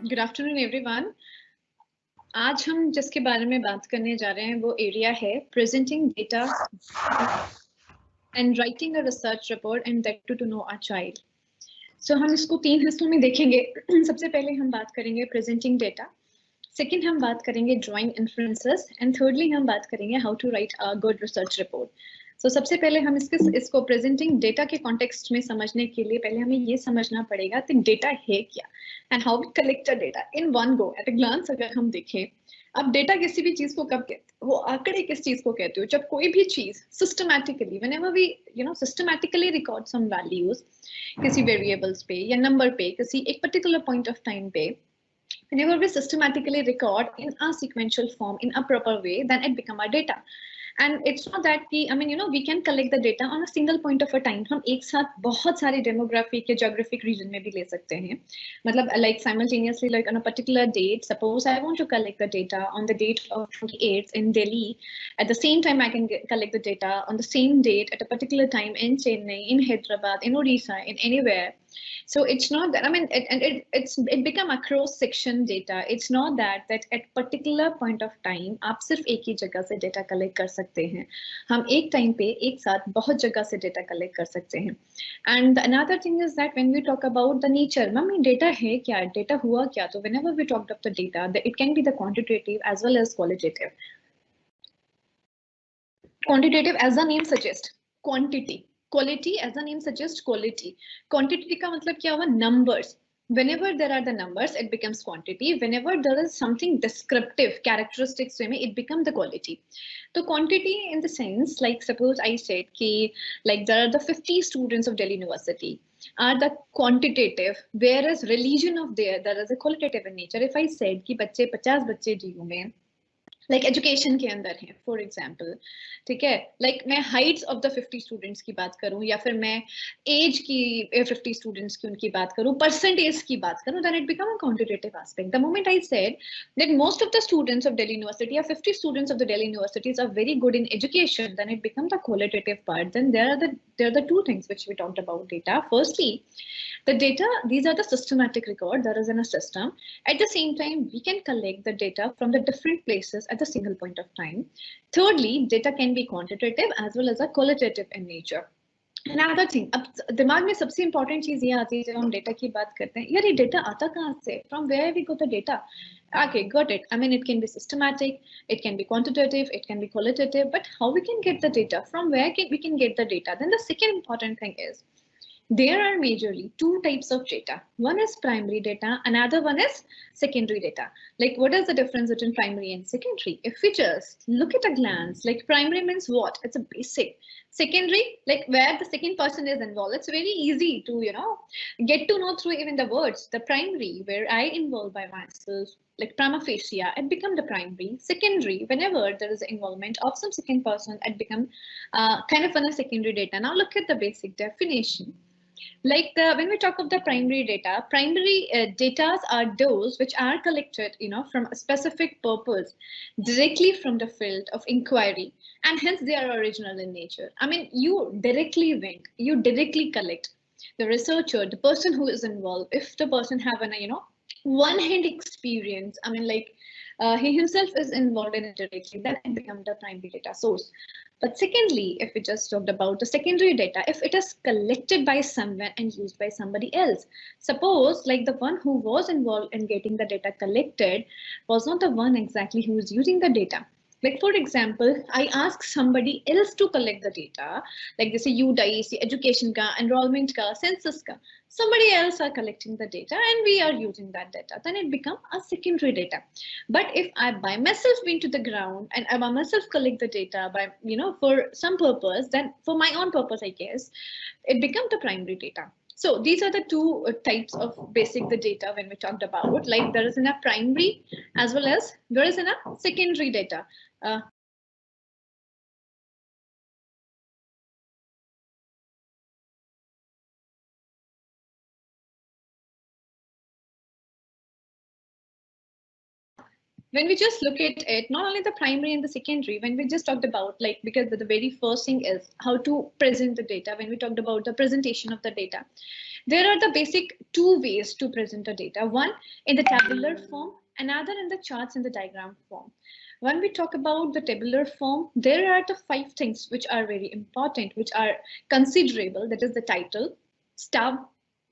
Good afternoon everyone. आज हम जिसके बारे में बात करने जा रहे हैं वो एरिया है presenting data and writing a research report and that to know a child. So हम इसको 3 हिस्सों में देखेंगे। सबसे पहले हम बात करेंगे प्रेजेंटिंग डेटा, सेकेंड हम बात करेंगे ड्राइंग इन्फ्लुएंसेस एंड थर्डली हम बात करेंगे how to write a good research report. So सबसे पहले हम इसको प्रेजेंटिंग डेटा के कॉन्टेक्स्ट में समझने के लिए पहले हमें ये समझना पड़ेगा कि डेटा है क्या and how we collect a data in one go at a glance. अगर हम देखें अब डेटा किसी भी चीज को कब कहते हैं, वो आंकड़े किस चीज को कहते हो जब कोई भी चीज systematically whenever we systematically record some values किसी वेरिएबल्स पे या नंबर पे किसी एक पर्टिकुलर पॉइंट ऑफ टाइम पे, whenever we systematically record in a sequential form in a proper way, then it become our data. And it's not that we can collect the data on a single point of a time. हम एक साथ बहुत सारे demographic या geographic region में भी ले सकते हैं, मतलब like simultaneously, like on a particular date. Suppose I want to collect the data on the date of 28th in Delhi. At the same time, I can collect the data on the same date at a particular time in Chennai, in Hyderabad, in Odisha, in anywhere. So it's not that it become across section data. It's not that at particular point of time आप सिर्फ एक ही जगह से data collect कर सकते हैं। हम एक time पे एक साथ बहुत जगह से data collect कर सकते हैं। And another thing is that when we talk about the nature, mummy data है क्या, data हुआ क्या, तो whenever we talked of the data, it can be the quantitative as well as qualitative. Quantitative as the name suggests, quantity. Quality as the name suggests, quality. Quantity का मतलब क्या हुआ, numbers. Whenever there are the numbers, it becomes quantity. Whenever there is something descriptive characteristics में, it becomes the quality. So quantity in the sense, like suppose I said कि like there are the 50 students of Delhi University are the quantitative, whereas religion of there is a qualitative in nature. If I said कि बच्चे 50 बच्चे DU में like education के अंदर है for example, ठीक है, लाइक मैं हाइट्स ऑफ द 50 स्टूडेंट्स की बात करूं या फिर मैं एज की 50 स्टूडेंट्स की उनकी बात करूं, परसेंटेज की बात करूं, then it become a quantitative aspect. The moment I said that most of the students of Delhi university या 50 students of the Delhi universities are very good in education, then it become the qualitative part. Then there are the two things which we talked about data. Firstly, the data, these are the systematic record that is in a system. At the same time, we can collect the data from the different places at the single point of time. Thirdly, data can be quantitative as well as a qualitative in nature. Another thing, अब दिमाग में सबसे important चीज ये आती है जब हम data की बात करते हैं, यार ये data आता कहाँ से? From where we got the data? Okay, got it. I mean, it can be systematic, it can be quantitative, it can be qualitative, but how we can get the data? From where we can get the data? Then the second important thing is, there are majorly two types of data. One is primary data, another one is secondary data. Like, what is the difference between primary and secondary? If we just look at a glance, like primary means what? It's a basic. Secondary, like where the second person is involved. It's very easy to, get to know through even the words. The primary, where I involve by myself, like prima facie, it become the primary. Secondary, whenever there is involvement of some second person, it become kind of a secondary data. Now look at the basic definition. Like when we talk of the primary data are those which are collected, from a specific purpose directly from the field of inquiry, and hence they are original in nature. I mean, you directly collect. The researcher, the person who is involved, if the person have an one-hand experience, I mean, like he himself is involved in it directly, then it becomes the primary data source. But secondly, if we just talked about the secondary data, if it is collected by someone and used by somebody else, suppose like the one who was involved in getting the data collected was not the one exactly who is using the data. Like for example, I ask somebody else to collect the data, like they say UDICE, education ka, enrollment ka, census ka. Somebody else are collecting the data and we are using that data. Then it becomes a secondary data. But if I by myself went to the ground and I by myself collect the data by, for some purpose, then for my own purpose, I guess, it becomes the primary data. So these are the two types of basic the data when we talked about, like there is in a primary as well as there is in a secondary data. when we just look at it, not only the primary and the secondary, when we just talked about, like, because the very first thing is how to present the data. When we talked about the presentation of the data, there are the basic two ways to present the data. One in the tabular form, another in the charts and the diagram form. When we talk about the tabular form, there are the 5 things which are very important, which are considerable. That is the title, stub,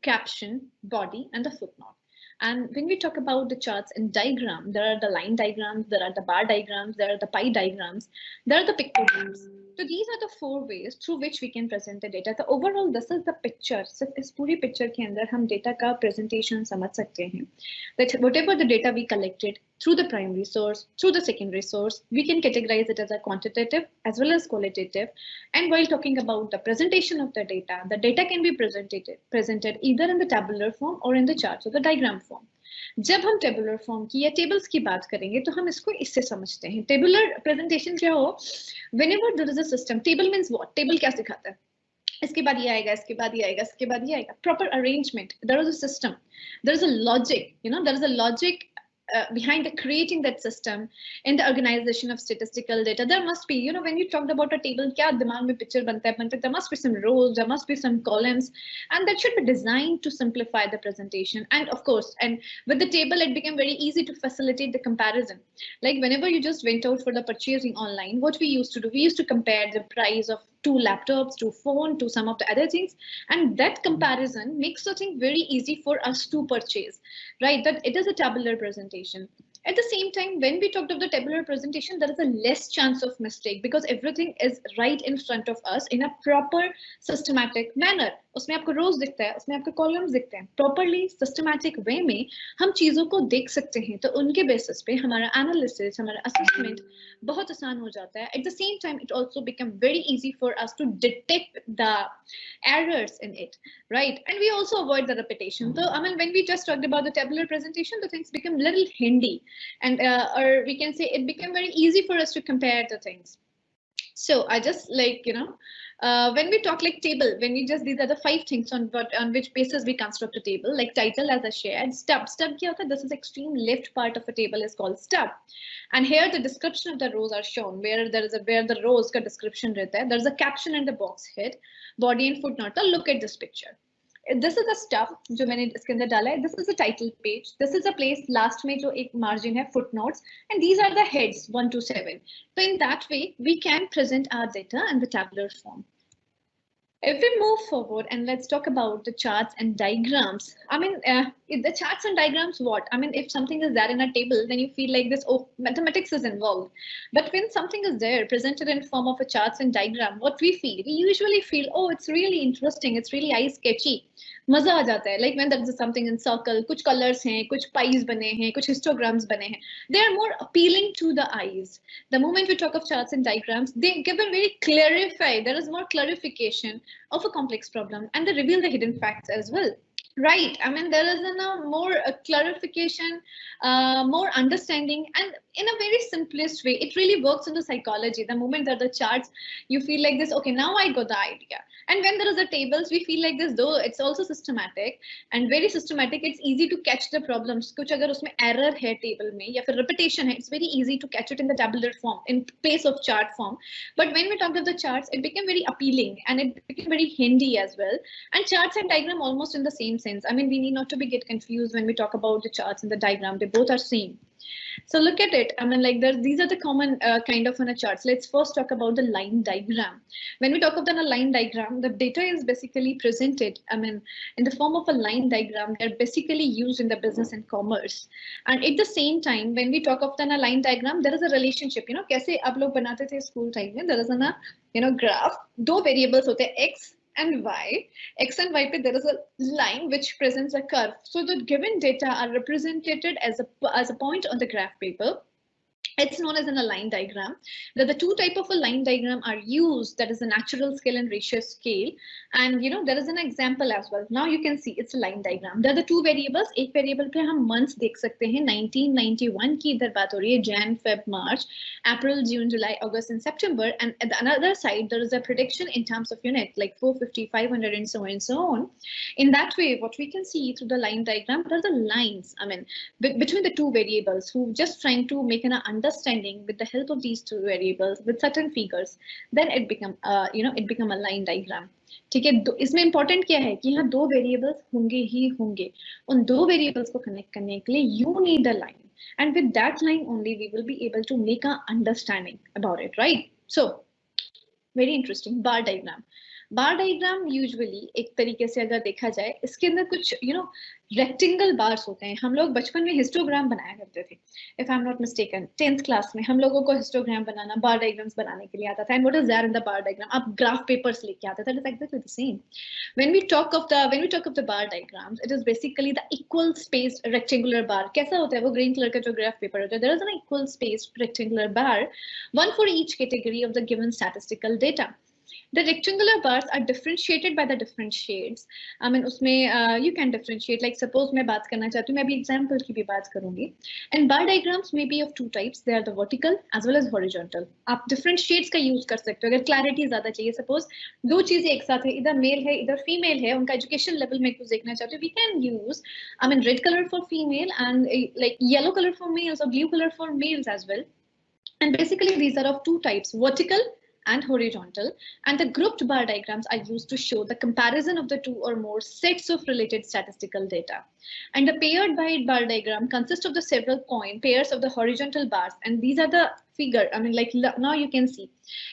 caption, body, and the footnote. And when we talk about the charts and diagram, there are the line diagrams, there are the bar diagrams, there are the pie diagrams, there are the pictograms. So these are the 4 ways through which we can present the data. So overall, this is the picture. So इस पूरी picture के अंदर हम data का presentation समझ सकते हैं. That whatever the data we collected through the primary source, through the secondary source, we can categorize it as a quantitative as well as qualitative. And while talking about the presentation of the data can be presented either in the tabular form or in the charts or the diagram form. जब हम tabular form की या tables की बात करेंगे तो हम इसको इससे समझते हैं. टेबुलर प्रेजेंटेशन क्या हो, whenever there is a system, table means what? Table क्या सिखाता है? इसके बाद ये आएगा, इसके बाद ये आएगा, इसके बाद ये आएगा. Proper arrangement. There is a system. There is a logic. There is a logic behind the creating that system in the organization of statistical data. There must be, when you talked about a table, kya dimag mein picture banta hai, there must be some rows, there must be some columns, and that should be designed to simplify the presentation. And of course, and with the table, it became very easy to facilitate the comparison. Like whenever you just went out for the purchasing online, what we used to do, we used to compare the price of 2 laptops, to phone, to some of the other things, and that comparison makes the thing very easy for us to purchase, right? That it is a tabular presentation. At the same time, when we talked of the tabular presentation, there is a less chance of mistake because everything is right in front of us in a proper systematic manner. उसमें आपको rows दिखता है, उसमें आपको columns दिखते हैं. Properly systematic way में हम चीजों को देख सकते हैं, तो उनके basis पे हमारा analysis, हमारा assessment बहुत आसान हो जाता है. At the same time, it also become very easy for us to detect the errors in it, right? And we also avoid the repetition. So I mean, when we just talked about the tabular presentation, the things become little handy, and or we can say it became very easy for us to compare the things. So I just when we talk like table, when we just, these are the 5 things on which basis we construct a table, like title as I shared, stub kya hota? This is extreme left part of a table is called stub. And here the description of the rows are shown where the rows ka description rehta hai. There's a caption and the box head, body and footnote. So look at this picture. This is the stuff जो मैंने इसके अंदर डाला है. This is the title page. This is a place last में जो एक margin है, footnotes, and these are the heads 1 to 7. So in that way we can present our data in the tabular form. If we move forward and let's talk about the charts and diagrams. I mean, the charts and diagrams, what? I mean, if something is there in a table, then you feel like this, oh, mathematics is involved. But when something is there presented in form of a charts and diagram, what we feel? We usually feel, oh, it's really interesting. It's really eye-sketchy. मजा आ जाता है. Like when there is something in circle, कुछ colors हैं, कुछ pies बने हैं, कुछ histograms बने हैं. They are more appealing to the eyes. The moment we talk of charts and diagrams, they give a very clarify. There is more clarification of a complex problem, and they reveal the hidden facts as well. Right. I mean, there is more clarification, more understanding, and in a very simplest way, it really works in the psychology. The moment that the charts, you feel like this, okay, now I got the idea. And when there is the tables, we feel like this, though it's also systematic and very systematic, it's easy to catch the problems. कुछ अगर उसमें error है table में या फिर repetition है, it's very easy to catch it in the tabular form, in place of chart form. But when we talked of the charts, it became very appealing and it became very handy as well. And charts and diagram almost in the same sense. I mean, we need not to get confused when we talk about the charts and the diagram. They both are same. So look at it. I mean, like these are the common kind of charts. Let's first talk about the line diagram. When we talk about a line diagram, the data is basically presented, I mean, in the form of a line diagram. They're basically used in the business and commerce. And at the same time, when we talk of a line diagram, there is a relationship. कैसे आप लोग बनाते थे school time में, there is a graph. 2 variables होते हैं, x and y. X and y पे there is a line which presents a curve. So the given data are represented as a point on the graph paper. It's known as a line diagram. The two type of a line diagram are used, that is a natural scale and ratio scale. And there is an example as well. Now you can see it's a line diagram. There are the two variables. एक variable पे हम months देख सकते हैं. 1991 की इधर बात हो रही है. Jan, Feb, March, April, June, July, August, and September. And at the another side, there is a prediction in terms of unit, like 450, 500, and so on and so on. In that way, what we can see through the line diagram, there are the lines. I mean, between the two variables, who just trying to make an understanding with the help of these two variables with certain figures, then it become it become a line diagram. ठीक है. इसमें important क्या है कि यहाँ दो variables होंगे ही होंगे. उन दो वेरिएबल्स को कनेक्ट करने के लिए you need a line, and with that line only we will be able to make a understanding about it, right? So very interesting. bar diagram. Bar diagram usually एक तरीके से अगर देखा जाए, इसके अंदर कुछ रेक्टेंगल बार्स होते हैं. हम लोग बचपन में हिस्टोग्राम बनाया करते थे, if I am not mistaken. 10th class में हम लोगों को हिस्टोग्राम बनाना, बार डायग्राम्स बनाने के लिए आता था. And what is there in the bar diagram? आप ग्राफ पेपर्स लेके आते थे. It is exactly the same. when we talk of the bar diagrams, it is basically the equal spaced rectangular bar. कैसा होता है वो? ग्रीन कलर का जो ग्राफ पेपर होता है, there is an equal spaced rectangular bar, one for each category of the given statistical data. The rectangular bars are differentiated by the different shades. I mean, उसमें you can differentiate. Like suppose मैं बात करना चाहती हूँ, मैं अभी example की भी बात करूँगी. And bar diagrams may be of two types. They are the vertical as well as horizontal. आप different shades का use कर सकते हो अगर clarity ज़्यादा चाहिए. Suppose दो चीजें एक साथ है, इधर male है इधर female है, उनका education level में कुछ देखना चाहते हो, we can use red color for female and like yellow color for males or blue color for males as well. And basically these are of two types, vertical and horizontal, and the grouped bar diagrams are used to show the comparison of the two or more sets of related statistical data. And the paired bar diagram consists of the several pairs of the horizontal bars, and these are the figure. I mean, like now you can see.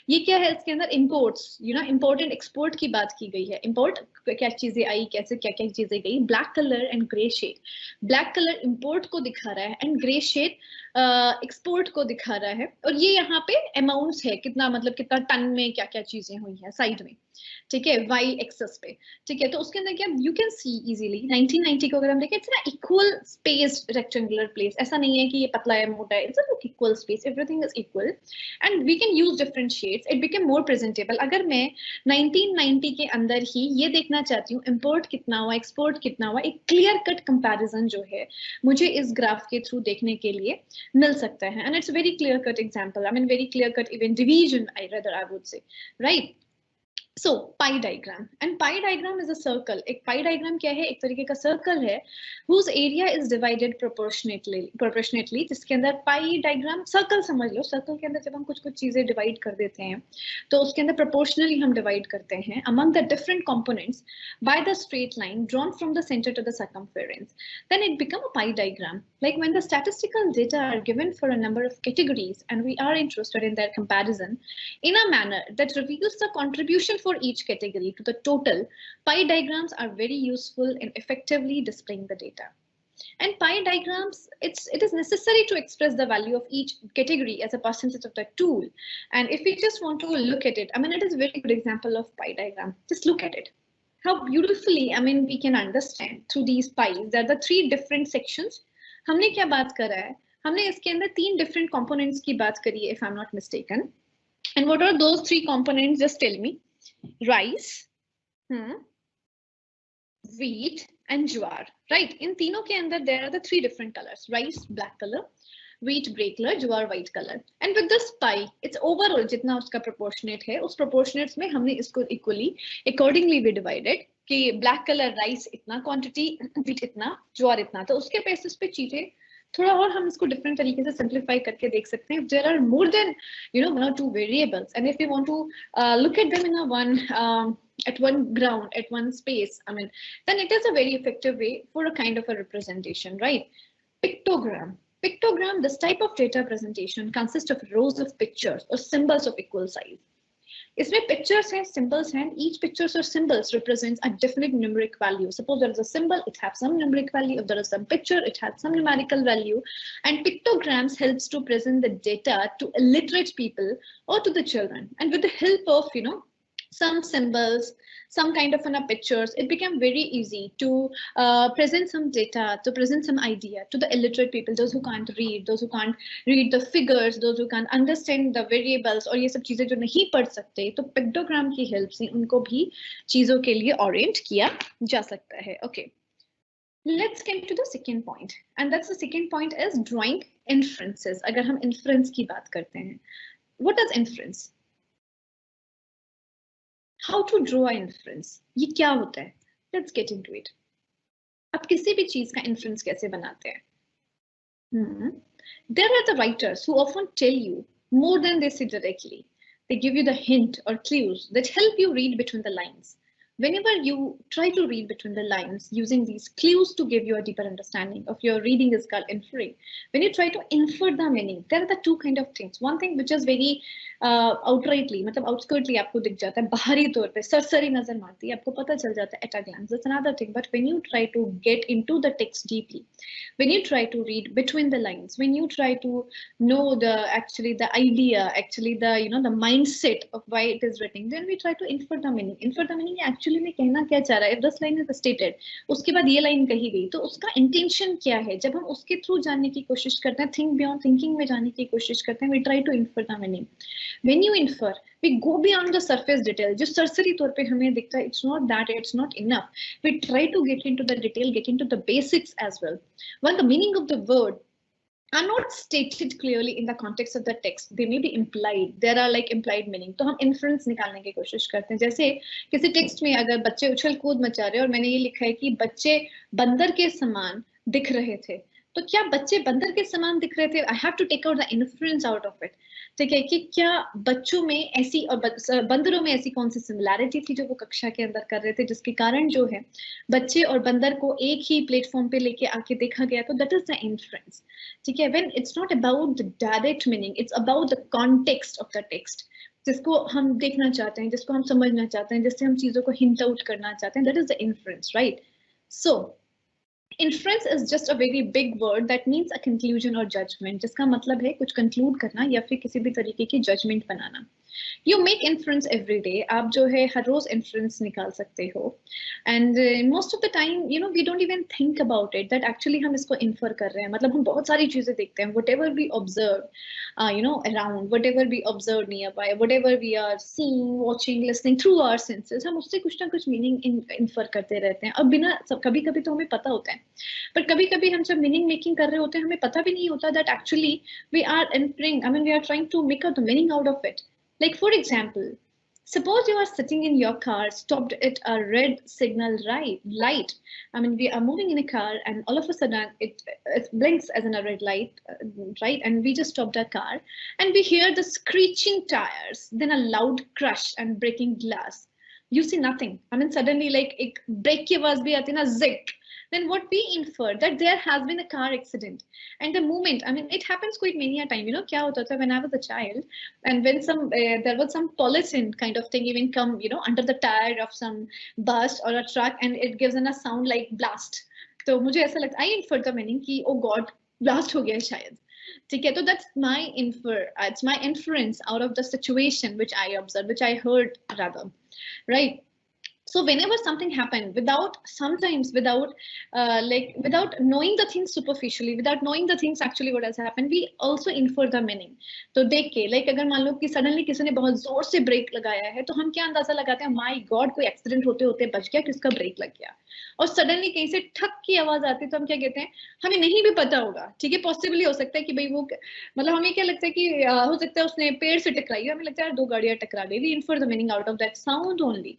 ये क्या है? इसके अंदर imports, import and export की बात की गई है. Import क्या चीजें आई, कैसे क्या क्या चीजें गई. Black color and gray shade. Black color import को दिखा रहा है and gray shade एक्सपोर्ट को दिखा रहा है. और ये यहाँ पे अमाउंट्स है, कितना मतलब कितना टन में क्या क्या चीजें हुई हैं साइड में. ठीक है, वाई एक्सेस पे. ठीक है, तो उसके अंदर क्या यू कैन सी इजीली 1990 को अगर हम देखें, इट्स ना इक्वल स्पेस्ड रेक्टेंगुलर प्लेस. ऐसा नहीं है कि ये पतला है मोटा है, it's a equal space, everything is equal and we can use different shades. It become more presentable. अगर मैं 1990 के अंदर ही ये देखना चाहती हूँ इंपोर्ट कितना हुआ, एक्सपोर्ट कितना हुआ, एक क्लियर कट कंपैरिजन जो है मुझे इस ग्राफ के थ्रू देखने के लिए मिल सकता है. And it's very clear cut example. I mean very clear cut even division I would say, right? So pie diagram, and pie diagram is a circle. एक pie diagram क्या है? एक तरीके का circle है whose area is divided proportionately. जिसके अंदर pie diagram circle समझ लो. circle के अंदर जब हम कुछ चीजें divide कर देते हैं तो उसके अंदर proportionally हम divide करते हैं among the different components by the straight line drawn from the center to the circumference. Then it become a pie diagram. Like when the statistical data are given for a number of categories and we are interested in their comparison in a manner that reveals the contribution for each category to the total, pie diagrams are very useful in effectively displaying the data. And pie diagrams, it is necessary to express the value of each category as a percentage of the tool. And if we just want to look at it, I mean, it is a very good example of pie diagram. Just look at it. How beautifully, I mean, we can understand through these pies. There are the three different sections. हमने क्या बात करा है? हमने इसके अंदर तीन different components की बात करी है, if I'm not mistaken. And what are those three components? Just tell me. Rice, wheat and jowar, right? इन तीनों के अंदर there are the three different colors: rice black color, wheat grey color, jowar white color. And with this pie, it's overall जितना उसका proportionate है, उस proportionates में हमने इसको equally accordingly we divided कि black color rice इतना quantity, wheat इतना, ज्वार इतना. तो उसके basis पे चीजें थोड़ा और हम इसको डिफरेंट तरीके से सिंप्लीफाई करके देख सकते हैं. There are more than one or two variables, and if we want to look at them in a at one ground, at one space, I mean, then it is a very effective way for a kind of a representation, right? Pictogram, this type of data presentation consists of rows of pictures or symbols of equal size. इसमें pictures हैं, symbols हैं. Each pictures or symbols represents a definite numeric value. Suppose there is a symbol, it has some numeric value. If there is some picture, it has some numerical value. And pictograms helps to present the data to illiterate people or to the children. And with the help of, some symbols, some kind of pictures. It became very easy to present some data, to present some idea to the illiterate people, those who can't read, those who can't read the figures, those who can't understand the variables, और ये सब चीजें जो नहीं पढ़ सकते, तो pictogram की हेल्प से उनको भी चीजों के लिए ओरिएंट किया जा सकता है. Okay. Let's get to the second point, and that's the second point is drawing inferences. अगर हम inference की बात करते हैं, what does inference? How to draw inference? ये क्या होता है? Let's get into it. आप किसी भी चीज का inference कैसे बनाते हैं? There are the writers who often tell you more than they say directly. They give you the hint or clues that help you read between the lines. Whenever you try to read between the lines using these clues to give you a deeper understanding of your reading is called inferring. When you try to infer the meaning, there are the two kind of things. One thing which is very outrightly, मतलब outskirtly आपको दिख जाता है, बाहरी तौर पे सरसरी नजर मारती है, आपको पता चल जाता है at a glance. That's another thing. But when you try to get into the text deeply, when you try to read between the lines, when you try to know the idea, the mindset of why it is written, then we try to infer the meaning. Infer the meaning actually में कहना क्या चाह रहा है. If this line is stated, उसके बाद ये line कही गई, तो उसका intention क्या है? जब हम उसके through जानने की कोशिश करते हैं, think beyond thinking में जाने की कोशिश करते हैं, we try to infer the meaning. When you infer, we go beyond the surface detail. जो सरसरी तौर पे हमें दिखता है, it's not that, it's not enough. We try to get into the detail, get into the basics as well. When the meaning of the word are not stated clearly in the context of the text, they may be implied. There are like implied meaning. तो हम inference निकालने की कोशिश करते हैं. जैसे किसी text में अगर बच्चे उछल कूद मचा रहे हैं और मैंने ये लिखा है कि बच्चे बंदर के समान दिख रहे थे, तो क्या बच्चे बंदर के समान दिख रहे थे? I have to take out the inference out of it. ठीक है कि क्या बच्चों में ऐसी और बंदरों में ऐसी कौन सी सिमिलैरिटी थी जो वो कक्षा के अंदर कर रहे थे, जिसके कारण जो है बच्चे और बंदर को एक ही प्लेटफॉर्म पे लेके आके देखा गया. तो दैट इज द इन्फ्रेंस. ठीक है. When it's not about the direct meaning, it's about the context of the text, जिसको हम देखना चाहते हैं, जिसको हम समझना चाहते हैं, जिससे हम चीजों को हिंट आउट करना चाहते हैं. That is the inference, right? So inference is just a very big word that means a conclusion or judgment, जिसका मतलब है कुछ conclude करना या फिर किसी भी तरीके की judgment banana. You make inference every day. आप जो है हर रोज inference निकाल सकते हो. And most of the time, we don't even think about it that actually हम इसको infer कर रहे हैं. मतलब हम बहुत सारी चीजें देखते हैं. Whatever we observe, around, whatever we observe nearby, whatever we are seeing, watching, listening through our senses, हम उससे कुछ ना कुछ meaning infer करते रहते हैं. अब बिना कभी-कभी तो हमें पता होता है, पर कभी-कभी हम जब meaning making कर रहे होते हैं, हमें पता भी नहीं होता that actually we are inferring. We are trying to make out the meaning out of it. Like for example, suppose you are sitting in your car, stopped at a red signal light. We are moving in a car and all of a sudden it blinks as in a red light, right? And we just stopped our car and we hear the screeching tires, then a loud crash and breaking glass. You see nothing. Suddenly like एक brake की आवाज भी आती है ना, zig. Then what we infer that there has been a car accident. And the moment, it happens quite many a time. क्या होता था when I was a child, and when there was some polythene kind of thing even come, under the tire of some bus or a truck, and it gives in a sound like blast. तो मुझे ऐसा लगता, I infer the meaning कि oh God, blast हो गया शायद. ठीक है, तो that's it's my inference out of the situation which I observed, which I heard rather, right? So whenever something happened, without knowing the things superficially, without knowing the things actually what has happened, we also infer the meaning. तो देख के, like अगर मान लो कि suddenly किसी ने बहुत जोर से ब्रेक लगाया है, तो हम क्या अंदाजा लगाते हैं, my God, कोई एक्सीडेंट होते होते बच गया, किसका ब्रेक लग गया. और सडनली कहीं से ठक की आवाज आती है, तो हम क्या कहते हैं, हमें नहीं भी पता होगा. ठीक है, पॉसिबली हो सकता है कि भाई वो, मतलब हमें क्या लगता है कि हो सकता है उसने पेड़ से टकराई, हमें लगता है दो गाड़ियां टकरा गई. We infer the meaning out of that sound only.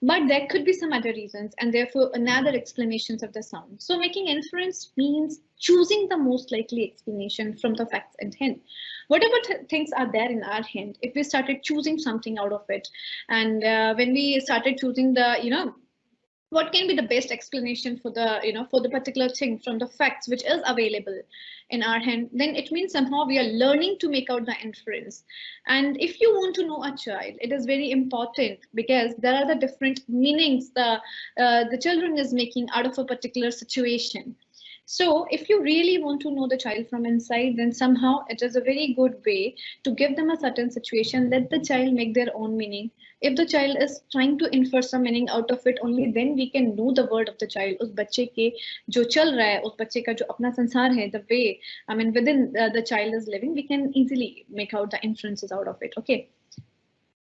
But there could be some other reasons and therefore another explanations of the sound. So making inference means choosing the most likely explanation from the facts at hand. Whatever things are there in our hand, if we started choosing something out of it, and when we started choosing the, what can be the best explanation for the, for the particular thing from the facts which is available in our hand, then it means somehow we are learning to make out the inference. And if you want to know a child, it is very important because there are the different meanings the children is making out of a particular situation. So if you really want to know the child from inside, then somehow it is a very good way to give them a certain situation, let the child make their own meaning. If the child is trying to infer some meaning out of it, only then we can know the word of the child. उस बच्चे के जो चल रहा है, उस बच्चे का जो अपना संसार है, the way, I mean, within the child is living, we can easily make out the inferences out of it. Okay.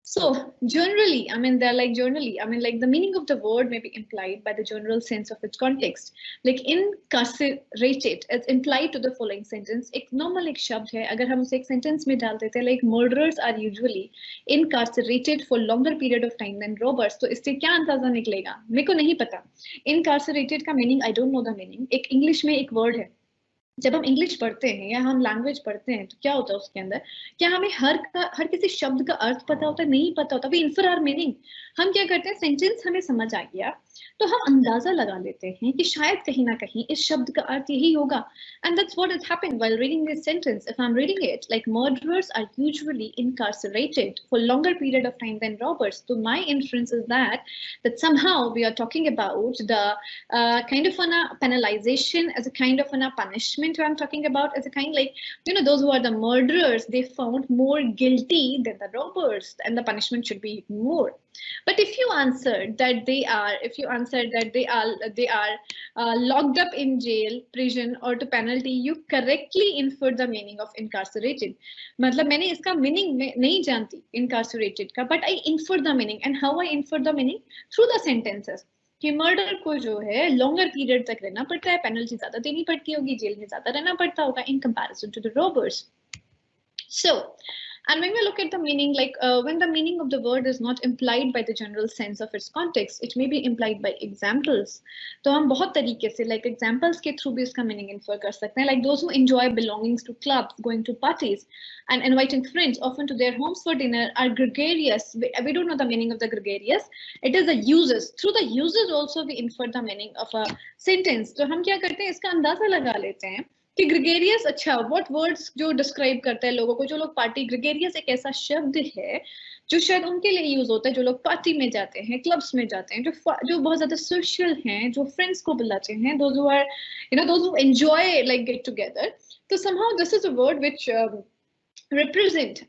So generally, I mean, they're like generally, I mean, like the meaning of the word may be implied by the general sense of its context. Like incarcerated is implied to the following sentence. एक normal एक शब्द है, अगर हम उसे एक sentence में डाल देते हैं, like murderers are usually incarcerated for longer period of time than robbers. तो इससे क्या अंदाजा निकलेगा? मेरे को नहीं पता. Incarcerated का meaning, I don't know the meaning. एक English में एक word है. जब हम इंग्लिश पढ़ते हैं या हम लैंग्वेज पढ़ते हैं तो क्या होता है उसके अंदर, क्या हमें हर किसी शब्द का अर्थ पता होता है? नहीं पता होता. We infer our meaning. हम क्या करते हैं, सेंटेंस हमें समझ आ गया तो हम अंदाजा लगा लेते हैं कि शायद कहीं ना कहीं इस शब्द का अर्थ यही होगा. And that's what has happened while reading this sentence. If I am reading it like murderers are usually incarcerated for longer period of time than robbers, so my inference is that somehow we are talking about the kind of a penalization as a kind of a punishment. I'm talking about as a kind, like, you know, those who are the murderers, they found more guilty than the robbers, and the punishment should be more. But if you answered that they are locked up in jail, prison or to penalty, you correctly inferred the meaning of incarcerated. मतलब मैंने इसका meaning नहीं जानती incarcerated का, but I inferred the meaning. And how I inferred the meaning? Through the sentences. कि murder को जो है लॉन्गर पीरियड तक रहना पड़ता है, पेनल्टी ज्यादा देनी पड़ती होगी, जेल में ज्यादा रहना पड़ता होगा in comparison to the robbers. So, and when we look at the meaning, like when the meaning of the word is not implied by the general sense of its context, it may be implied by examples. तो हम बहुत तरीके से like examples के through भी इसका meaning infer कर सकते हैं. Like those who enjoy belongings to clubs, going to parties, and inviting friends often to their homes for dinner are gregarious. We don't know the meaning of the gregarious. It is the uses. Through the uses also we infer the meaning of a sentence. तो हम क्या करते हैं, इसका अंदाजा लगा लेते हैं कि ग्रेगेरियस, अच्छा व्हाट वर्ड्स जो डिस्क्राइब करता है लोगों को, जो लोग पार्टी, ग्रेगेरियस एक ऐसा शब्द है जो शायद उनके लिए यूज होता है जो लोग पार्टी में जाते हैं, क्लब्स में जाते हैं, जो बहुत ज्यादा सोशल हैं, जो फ्रेंड्स को बुलाते हैं, those who are, you know, those who enjoy like get together. So somehow this is a word which represent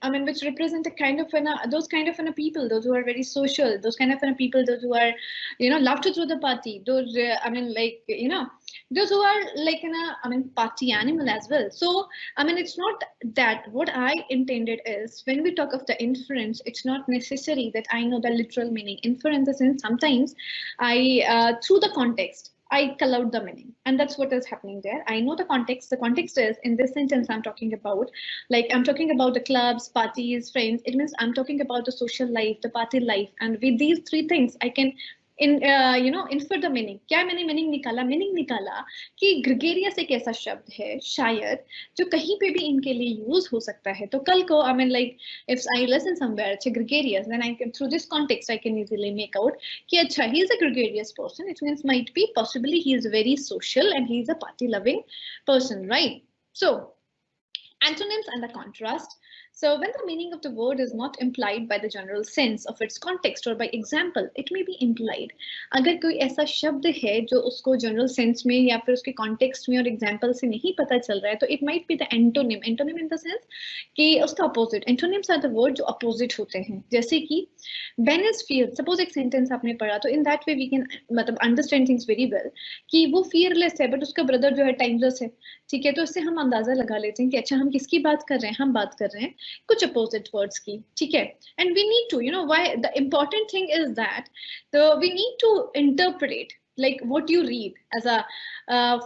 a kind of those kind of people, those who are very social, those kind of people, those who are, you know, love to throw the party, those like, you know, those who are like party animal as well. So it's not that. What I intended is, when we talk of the inference, it's not necessary that I know the literal meaning. Inference is in sometimes I through the context I call out the meaning, and that's what is happening there. I know the context. The context is, in this sentence I'm talking about, like I'm talking about the clubs, parties, friends. It means I'm talking about the social life, the party life, and with these three things I can infer the meaning. क्या मैंने meaning निकाला? Meaning निकाला कि gregarious एक ऐसा शब्द है शायद जो कहीं पे भी इनके लिए use हो सकता है. तो कल को like if I listen somewhere it's a gregarious, then I can, through this context I can easily make out कि अच्छा he is a gregarious person. It means might be possibly he is very social and he is a party loving person, right? So antonyms and the contrast. So when the meaning of the word is not implied by the general sense of its context or by example, it may be implied. अगर कोई ऐसा शब्द है जो उसको general sense में या फिर उसके context में और example से नहीं पता चल रहा है, तो it might be the antonym. Antonym in the sense कि उसका opposite. Antonyms are the word जो opposite होते हैं. जैसे कि Ben is fear. Suppose एक sentence आपने पढ़ा, तो in that way we can understand things very well कि वो fearless है, but उसका brother जो है timeless है. ठीक है, तो इससे हम अंदाजा लगा लेते हैं कि अच्छा हम किसकी बात कर रहे हैं. हम बात कर रहे हैं कुछ opposite words की. ठीक है, and we need to, why the important thing is that we need to interpret like what you read as a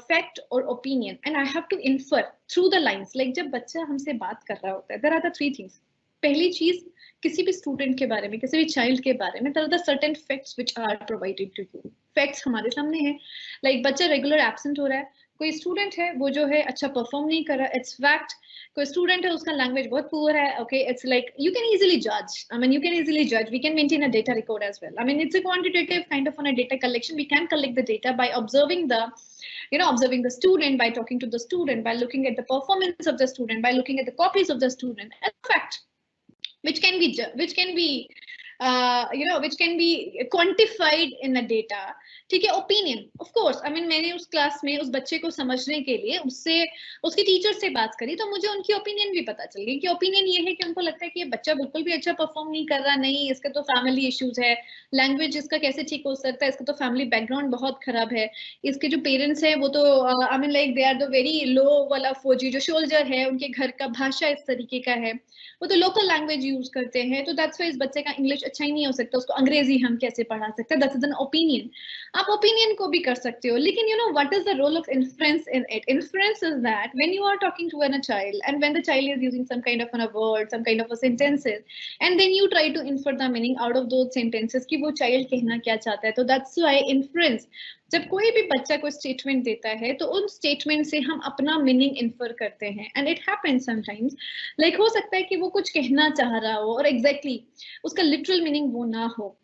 fact or opinion, and I have to infer through the lines. Like जब बच्चा हमसे बात कर रहा होता है, there are the three things. पहली चीज, किसी भी स्टूडेंट के बारे में, किसी भी चाइल्ड के बारे में, there are the certain facts which are provided to you. Facts हमारे सामने है. Like बच्चा रेगुलर एब्सेंट हो रहा है, कोई स्टूडेंट है वो जो है अच्छा परफॉर्म नहीं कर रहा, इट्स फैक्ट. कोई स्टूडेंट है उसका लैंग्वेज बहुत पुअर है, okay, it's like you can easily judge. We can maintain a data record as well. It's a quantitative kind of a data collection. We can collect the data by observing the student, by talking to the student, by looking at the performance of the student, by looking at the copies of the student. As a fact which can be which can be quantified in a data. ठीक है, opinion of course, I mean मैंने उस class में उस बच्चे को समझने के लिए उससे उसके टीचर से बात करी, तो मुझे उनकी ओपिनियन भी पता चल गई कि ओपिनियन ये है कि उनको लगता है कि ये बच्चा बिल्कुल भी अच्छा परफॉर्म नहीं कर रहा, नहीं इसके तो फैमिली इश्यूज है, लैंग्वेज इसका कैसे ठीक हो सकता है, इसका तो फैमिली बैकग्राउंड बहुत खराब है, इसके जो पेरेंट्स हैं वो तो I mean like they are the very low वाला फौजी जो सोल्जर है, उनके घर का भाषा इस तरीके का है, वो तो लोकल लैंग्वेज यूज करते हैं, तो दैट्स वाई इस बच्चे का इंग्लिश अच्छा ही नहीं हो सकता, उसको अंग्रेजी हम कैसे पढ़ा सकते हैं, दैट्स एन ओपिनियन। आप ओपिनियन को भी कर सकते हो, लेकिन you know what is the role of influence in it? Influence is that when you are talking to a child and when the child is using some kind of a word, some kind of a sentences, and then you try to infer the meaning out of those sentences कि वो child कहना क्या चाहता है, तो that's why influence, जब कोई भी बच्चा कोई स्टेटमेंट देता है तो उन स्टेटमेंट से हम अपना मीनिंग इन्फर करते हैं, and it happens sometimes, like हो सकता है कि वो कुछ कहना चाह रहा हो और एग्जैक्टली उसका लिटरल मीनिंग वो ना हो,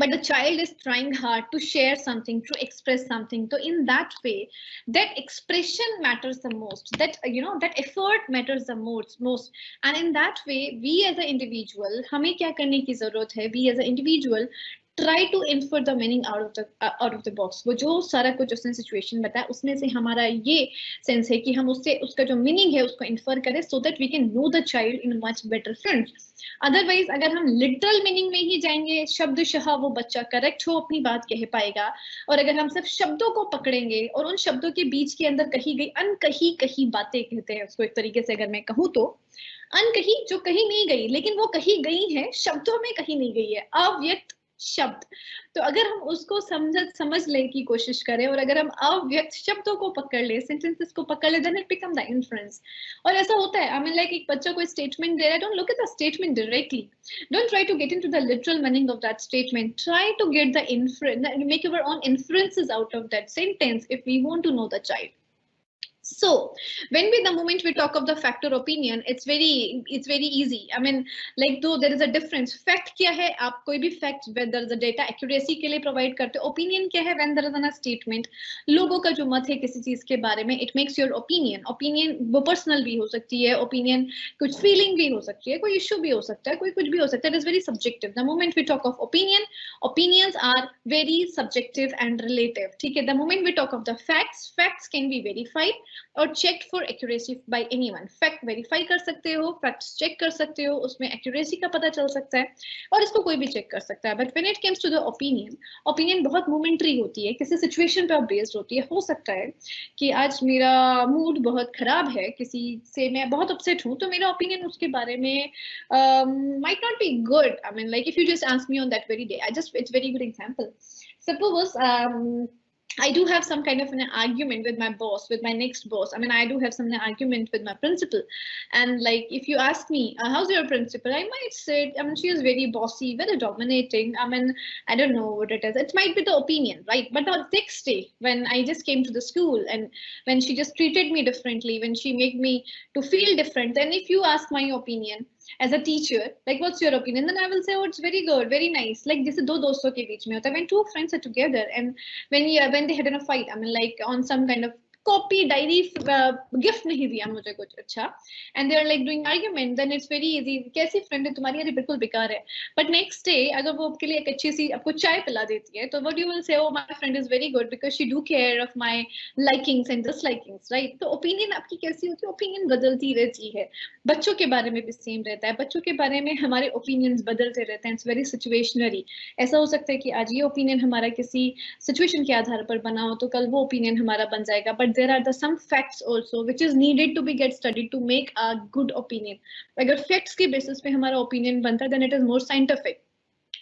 but the child is trying hard to share something, to express something, so in that way that expression matters the most, that that effort matters the most, and in that way we as an individual हमें क्या करने की जरूरत है, we as an individual try to infer the meaning out of the box, वो जो सारा कुछ उसने सिचुएशन बताया उसमें से हमारा ये सेंस है कि हम उससे उसका जो मीनिंग है उसको इन्फर करें, so that we can know the child in much better terms. Otherwise अगर हम लिटरल मीनिंग में ही जाएंगे, शब्दशः वो बच्चा करेक्ट हो अपनी बात कह पाएगा, और अगर हम सिर्फ शब्दों को पकड़ेंगे और उन शब्दों के बीच के अंदर कही गई अनकही कही बातें कहते हैं उसको, एक तरीके से अगर मैं कहूँ तो अनकही जो कही नहीं गई लेकिन वो कही गई है, शब्दों में कही नहीं गई है, अव्यक्त शब्द, तो अगर हम उसको समझ ले की कोशिश करें और अगर हम अव्यक्त शब्दों को पकड़ ले, सेंटेंसेस को पकड़ ले, then it become the influence. और ऐसा होता है, आई मीन लाइक एक बच्चा कोई स्टेटमेंट दे रहा है, don't look at the statement directly, don't try to get into the literal meaning of that statement, try to get the influence, make your own influences out of that sentence if we want to know the child. So the moment we talk of the fact or opinion, it's very easy, I mean like though there is a difference, fact kya hai, aap koi bhi fact whether the data accuracy ke liye provide karte ho, opinion kya hai, when there is a statement, logo ka jo mat hai kisi cheez ke bare mein, it makes your opinion wo personal bhi ho sakti hai, opinion kuch feeling bhi ho sakti hai, koi issue bhi ho sakta hai, koi kuch bhi ho sakta hai, it is very subjective. The moment we talk of opinion, opinions are very subjective and relative, theek hai. The moment we talk of the facts can be verified और checked for accuracy by anyone, fact verify कर सकते हो, facts check कर सकते हो, उसमें accuracy का पता चल सकता है और इसको कोई भी check कर सकता है, but when it comes to the opinion बहुत momentary होती है, किसी situation पे based होती है, हो सकता है कि आज मेरा mood बहुत खराब है, किसी से मैं बहुत upset हूँ, तो मेरा opinion उसके बारे में might not be good, I mean like if you just ask me on that very day, it's very good example, suppose I do have some kind of an argument with my boss, with my next boss. I mean, I do have some argument with my principal. And like, if you ask me, how's your principal? I might say, I mean, she is very bossy, very dominating. I mean, I don't know what it is. It might be the opinion, right? But the next day, when I just came to the school and when she just treated me differently, when she made me to feel different, then if you ask my opinion, as a teacher, like what's your opinion, then I will say, oh, it's very good, very nice. Like this is दो दोस्तों के बीच में होता है, when two friends are together and when they had in a fight, I mean like on some kind of copy diary gift नहीं दिया मुझे कुछ अच्छा, and they are like doing argument, then it's very easy, कैसी friend है तुम्हारी, अरे बिल्कुल बेकार है, but next day अगर वो आपके लिए एक अच्छी सी आपको चाय पिला देती है, तो what you will say, oh my friend is very good because she do care of my likings and dislikings, right? तो opinion आपकी कैसी होती है, opinion बदलती रहती है, बच्चों के बारे में भी सेम रहता है, बच्चों के बारे में हमारे opinions बदलते रहते हैं, it's very situationary, ऐसा हो सकता है कि आज ये opinion हमारा किसी situation के आधार पर बना हो, तो कल वो opinion हमारा बन जाएगा, but there are some facts also which is needed to be get studied to make a good opinion. अगर facts के basis पे हमारा opinion बनता है, then it is more scientific.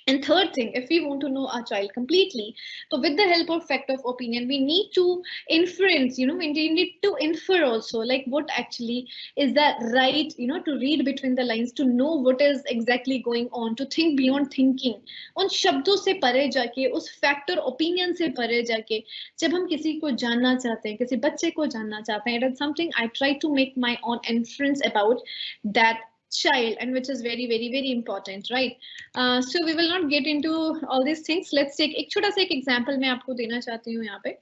And third thing, if we want to know our child completely, so with the help of fact of opinion, we need to inference, we need to infer also, like what actually is that right, to read between the lines, to know what is exactly going on, to think beyond thinking. उन शब्दों से परे जाके, उस fact और opinion से परे जाके, जब हम किसी को जानना चाहते हैं, किसी बच्चे को जानना चाहते हैं, it is something I try to make my own inference about that child, and which is very very very important, right? So we will not get into all these things. Let's take एक छोटा सा एक example मैं आपको देना चाहती हूँ यहाँ पे.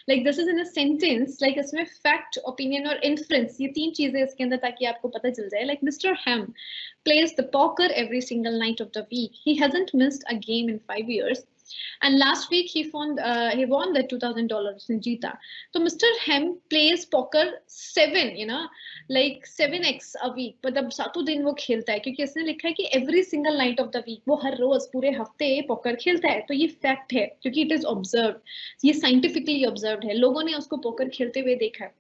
Like this is in a sentence, like इसमें fact, opinion और inference, ये तीन चीजें इसके अंदर, ताकि आपको पता चल जाए. Like Mr. Ham plays the poker every single night of the week. He hasn't missed a game in 5 years. And last week he won the $2,000 उसने जीता. तो Mr. Hem plays poker 7, you know, like 7x a week. मतलब सातों दिन वो खेलता है, क्योंकि इसने लिखा है कि every single night of the week, वो हर रोज पूरे हफ्ते पोकर खेलता है. तो ये फैक्ट है, क्योंकि it is observed, ये scientifically observed है, लोगों ने उसको पोकर खेलते हुए देखा है.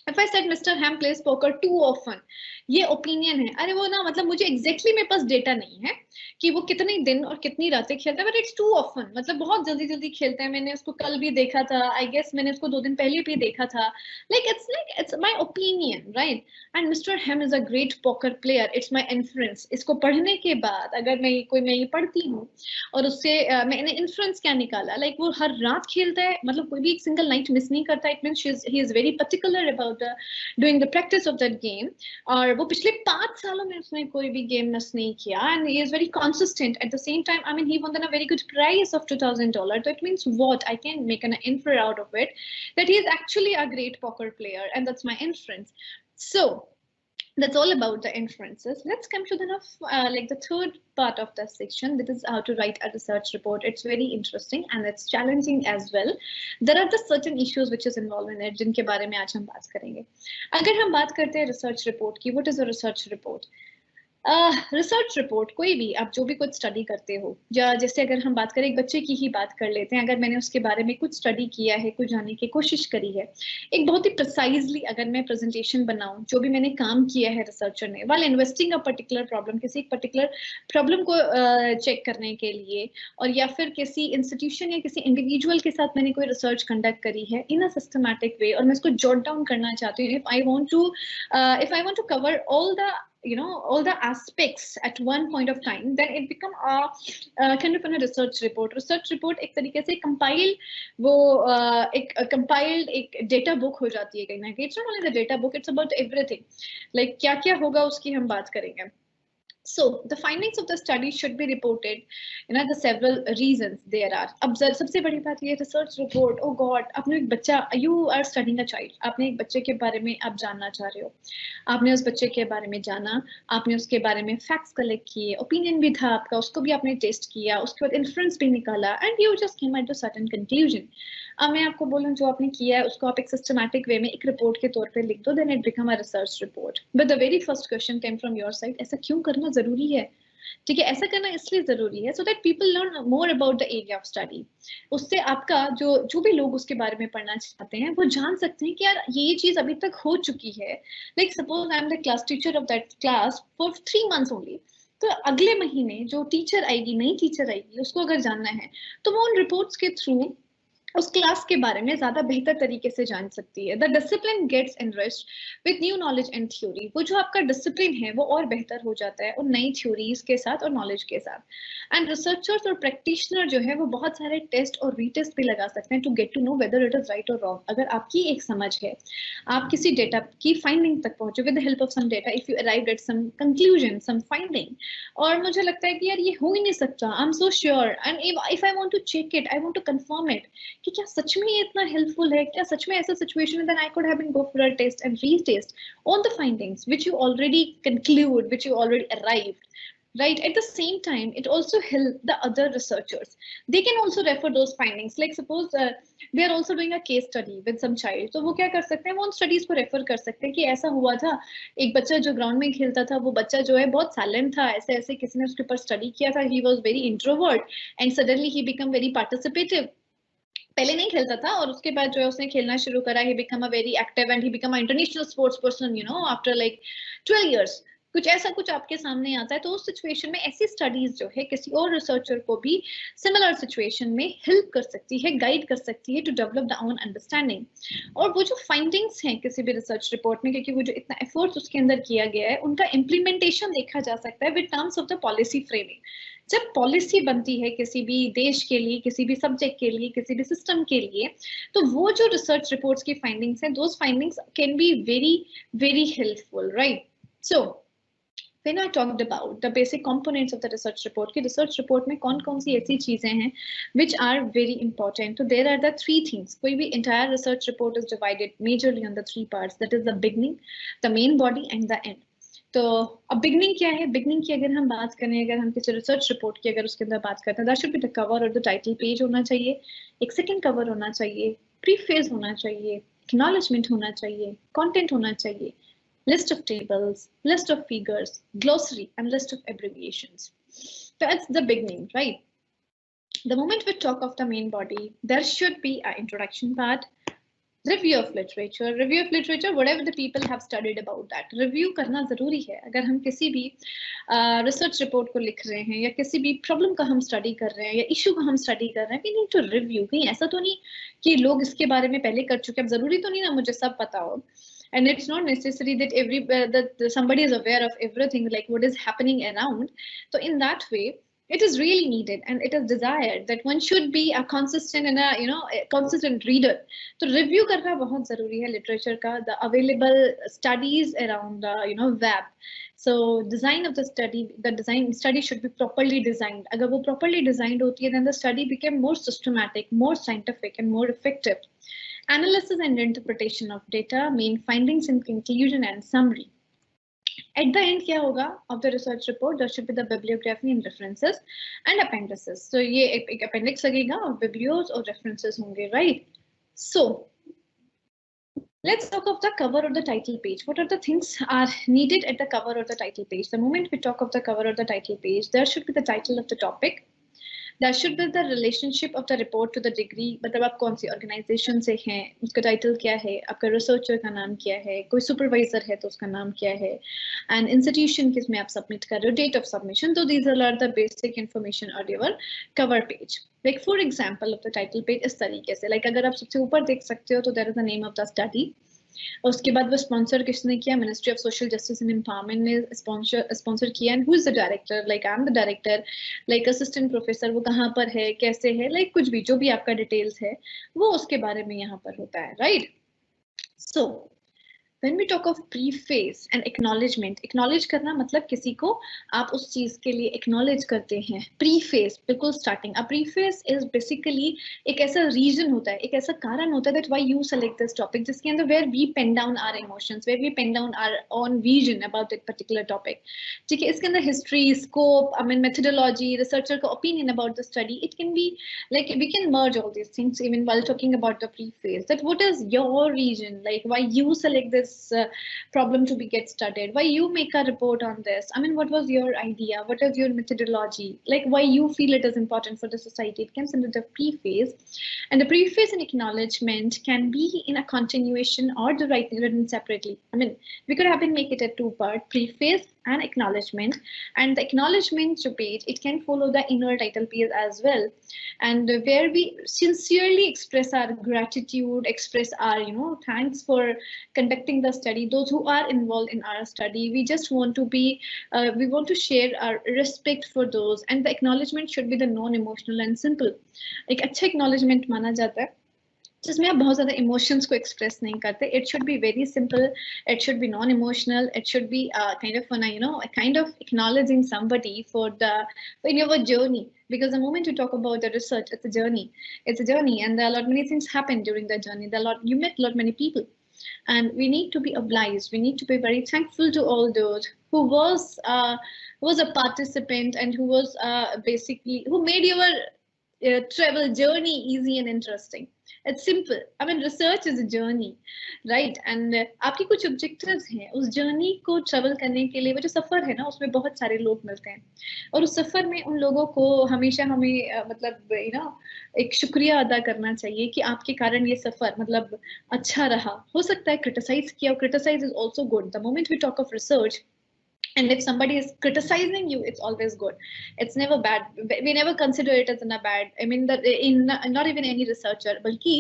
If I said Mr. Ham plays poker too often, ये ओपिनियन है. अरे वो ना, मतलब मुझे एग्जैक्टली मेरे पास डेटा नहीं है कि वो कितने दिन और कितनी रातें खेलता है, बट इट्स टू ऑफन, मतलब बहुत जल्दी जल्दी खेलता है. मैंने उसको कल भी देखा था, आई गेस मैंने उसको 2 दिन पहले भी देखा था. like it's my opinion, right? And Mr. Ham is a great poker player. It's my inference. इसको पढ़ने के बाद अगर मैं ये पढ़ती हूँ और उससे मैंने इन्फ्लुएंस क्या निकाला, लाइक वो हर रात खेलता है, मतलब कोई भी एक सिंगल नाइट मिस नहीं करता. It means he is very particular about doing the practice of that game. और वो पिछले 5 सालों में उसने कोई भी गेम मिस नहीं किया. And he is very consistent. At the same time, I mean, he won then a very good prize of $2,000. So it means what? I can make an infer out of it that he is actually a great poker player, and that's my inference. So that's all about the inferences. Let's come to the third part of the section. That is how to write a research report. It's very interesting and it's challenging as well. There are the certain issues which is involved in it, जिनके बारे में आज हम बात करेंगे. अगर हम बात करते हैं research report की, what is a research report? Research report, कोई भी आप जो भी कुछ स्टडी करते हो, या जैसे अगर हम बात करें एक बच्चे की ही बात कर लेते हैं, अगर मैंने उसके बारे में कुछ स्टडी किया है, कुछ जानने की कोशिश करी है, एक बहुत ही प्रिसाइजली अगर मैं प्रेजेंटेशन बनाऊं, जो भी मैंने काम किया है रिसर्चर ने while investing a particular problem, किसी एक पर्टिकुलर प्रॉब्लम को चेक करने के लिए, और या फिर किसी इंस्टीट्यूशन या किसी इंडिविजुअल के साथ मैंने कोई रिसर्च कंडक्ट करी है इन अ सिस्टमैटिक वे, और मैं इसको जॉट डाउन करना चाहती हूँ. If I want to cover all the aspects at one point of time, then it become a kind of a research report. Research report एक तरीके से compiled एक data book हो जाती है कहीं ना कहीं. It's not only the data book, it's about everything. Like क्या क्या होगा उसकी हम बात करेंगे. So the findings of the study should be reported. The several reasons there are. अब सबसे बड़ी बात ये research report. Oh God, आपने एक बच्चा, you are studying a child. आपने एक बच्चे के बारे में आप जानना चाह रहे हो. आपने उस बच्चे के बारे में जाना, आपने उसके बारे में facts collect किए, opinion भी था आपका, उसको भी आपने टेस्ट किया, उसके बाद inference भी निकाला, and you just came at a certain conclusion. अब मैं आपको बोलूं जो आपने किया है उसको आप एक सिस्टमैटिक वे में एक रिपोर्ट के तौर पे लिख दो, then it become a research report. But the very first question came from your side, ऐसा क्यों करना जरूरी है? ठीक है, ऐसा करना इसलिए जरूरी है so that people learn more about the area of study. उससे आपका जो भी लोग उसके बारे में पढ़ना चाहते हैं वो जान सकते हैं कि यार ये चीज अभी तक हो चुकी है. Like suppose I am the class teacher of that class for 3 months only, तो अगले महीने जो टीचर आएगी, नई टीचर आएगी, उसको अगर जानना है तो वो उन रिपोर्ट्स के थ्रू उस क्लास के बारे में ज्यादा बेहतर तरीके से जान सकती है. The discipline gets enriched with new knowledge and theory. वो जो आपका डिसिप्लिन है वो और बेहतर हो जाता है उन नई थ्योरीज के साथ और नॉलेज के साथ. एंड रिसर्चर्स और प्रैक्टिशनर जो है वो बहुत सारे टेस्ट और रीटेस्ट भी लगा सकते हैं to get to know whether it is right और रॉन्ग. अगर आपकी एक समझ है, आप किसी डेटा की फाइंडिंग तक पहुंचे with the help of some data, if you arrived at some conclusion, some finding, और मुझे लगता है कि यार ये हो ही नहीं सकता, I am so sure, and if I want to check it, I want to confirm it कि क्या सच में ये इतना हेल्पफुल है, क्या सच में ऐसा सिचुएशन है, then I could have been go for a test and retest all the findings which you already conclude, which you already arrived. Right, at the same time it also help the other researchers. They can also refer those findings. Like suppose they are also doing a case study with some child, तो वो क्या कर सकते हैं, वो उन studies को refer कर सकते हैं कि ऐसा हुआ था, एक बच्चा जो ग्राउंड में खेलता था, वो बच्चा जो है बहुत साइलेंट था, ऐसे ऐसे किसी ने उसके ऊपर स्टडी किया था, he was very introvert and suddenly he become very participative. पहले नहीं खेलता था और उसके बाद जो है उसने खेलना शुरू करा, he become a very active and he become an international sports person, after like 12 years. कुछ ऐसा कुछ आपके सामने आता है, तो उस सिचुएशन में ऐसी स्टडीज जो है किसी और रिसर्चर को भी सिमिलर सिचुएशन में हेल्प कर सकती है, गाइड कर सकती है to develop the own understanding. और वो जो फाइंडिंग्स हैं किसी भी रिसर्च रिपोर्ट में, क्योंकि वो जो इतना एफर्ट उसके अंदर किया गया है, उनका इम्प्लीमेंटेशन देखा जा सकता है with terms of the policy framing. जब पॉलिसी बनती है किसी भी देश के लिए, किसी भी सब्जेक्ट के लिए, किसी भी सिस्टम के लिए, तो वो जो रिसर्च रिपोर्ट्स की फाइंडिंग्स हैं, those findings can be very very helpful, right? So When I talked about the basic components of the research report, कि research report में कौन-कौन सी ऐसी चीजें हैं which are very important. So there are the three things. कोई भी entire research report is divided majorly on the three parts. That is the beginning, the main body, and the end. तो अब beginning क्या है? Beginning की अगर हम बात करें, अगर हम किसी research report की अगर उसके अंदर बात करते हैं, that should be the cover or the title page होना चाहिए, एक second cover होना चाहिए, preface होना चाहिए, acknowledgement होना चाहिए, content होना चाहिए, list of tables, list of figures, glossary, and list of abbreviations. That's the beginning, right? The moment we talk of the main body, there should be an introduction part, review of literature, whatever the people have studied about that. Review करना ज़रूरी है. अगर हम किसी भी research report को लिख रहे हैं या किसी भी problem का हम study कर रहे हैं या issue को हम study कर रहे हैं, we need to review. कहीं ऐसा तो नहीं कि लोग इसके बारे में पहले कर चुके हैं. अब ज़रूरी तो नहीं ना मुझे सब पता हो. And it's not necessary that that somebody is aware of everything, like what is happening around. So in that way, it is really needed and it is desired that one should be a consistent and a consistent reader. So review करना बहुत ज़रूरी है literature का, the available studies around the web. So design of the study should be properly designed. अगर वो properly designed होती है, then the study became more systematic, more scientific, and more effective. Analysis and interpretation of data, main findings and conclusion and summary. At the end क्या होगा of the research report? There should be the bibliography and references and appendices. So ये एक appendix लगेगा और biblios और references होंगे, right? So let's talk of the cover or the title page. What are the things are needed at the cover or the title page? The moment we talk of the cover or the title page, there should be the title of the topic. There should be the relationship of the report to the degree. मतलब आप कौन सी organization से हैं, उसका title क्या है, आपका researcher का नाम क्या है, कोई supervisor है तो उसका नाम क्या है, and institution किसमें आप submit कर रहे हो, date of submission. So these are the basic information on your cover page. Like for example of the title page इस तरीके से, like अगर आप सबसे ऊपर देख सकते हो तो there is the name of the study. और उसके बाद वो स्पॉन्सर किसने किया? Ministry of social justice and empowerment ने स्पॉन्सर किया. And who is the director? Like I am the director, like assistant professor, वो कहाँ पर है, कैसे है, लाइक कुछ भी जो भी आपका डिटेल्स है वो उसके बारे में यहाँ पर होता है, right? So When we talk of preface and acknowledgement, acknowledge करना मतलब किसी को आप उस चीज के लिए acknowledge करते हैं. Preface बिल्कुल starting. A preface is basically एक ऐसा reason होता है, एक ऐसा कारण होता है that why you select this topic, जिसके अंदर where we pen down our emotions, where we pen down our own vision about that particular topic. ठीक है, इसके अंदर history, scope, methodology, researcher का opinion about the study. It can be like we can merge all these things even while talking about the preface. That what is your reason, like why you select this problem to be get started, why you make a report on this. I mean, what was your idea, what is your methodology, like why you feel it is important for the society. It comes into the preface, and the preface and acknowledgement can be in a continuation or the written separately. I mean, we could have been make it a two-part, preface and acknowledgement. And the acknowledgement page, it can follow the inner title page as well, and where we sincerely express our gratitude, express our thanks for conducting the study, those who are involved in our study. We just want to be we want to share our respect for those, and the acknowledgement should be the non-emotional and simple. एक अच्छा acknowledgement माना जाता है जिसमें आप बहुत ज़्यादा emotions को express नहीं करते. It should be very simple, it should be non-emotional, it should be kind of a kind of acknowledging somebody for in your journey. Because the moment you talk about the research, it's a journey, and there are a lot many things happen during the journey. You met a lot many people, and we need to be obliged, we need to be very thankful to all those who was a participant and who was basically who made your travel journey easy and interesting. It's simple. I mean, research is a journey, right? And आपकी कुछ objectives हैं उस journey को travel करने के लिए. वो जो सफर है ना, उसमें बहुत सारे लोग मिलते हैं, और उस सफर में उन लोगों को हमेशा हमें मतलब एक शुक्रिया अदा करना चाहिए कि आपके कारण ये सफर मतलब अच्छा रहा. हो सकता है criticize किया, criticize is also good. The moment we talk of research, and if somebody is criticizing you, it's always good. It's never bad. We never consider it as a bad. I mean, that in not even any researcher, बल्कि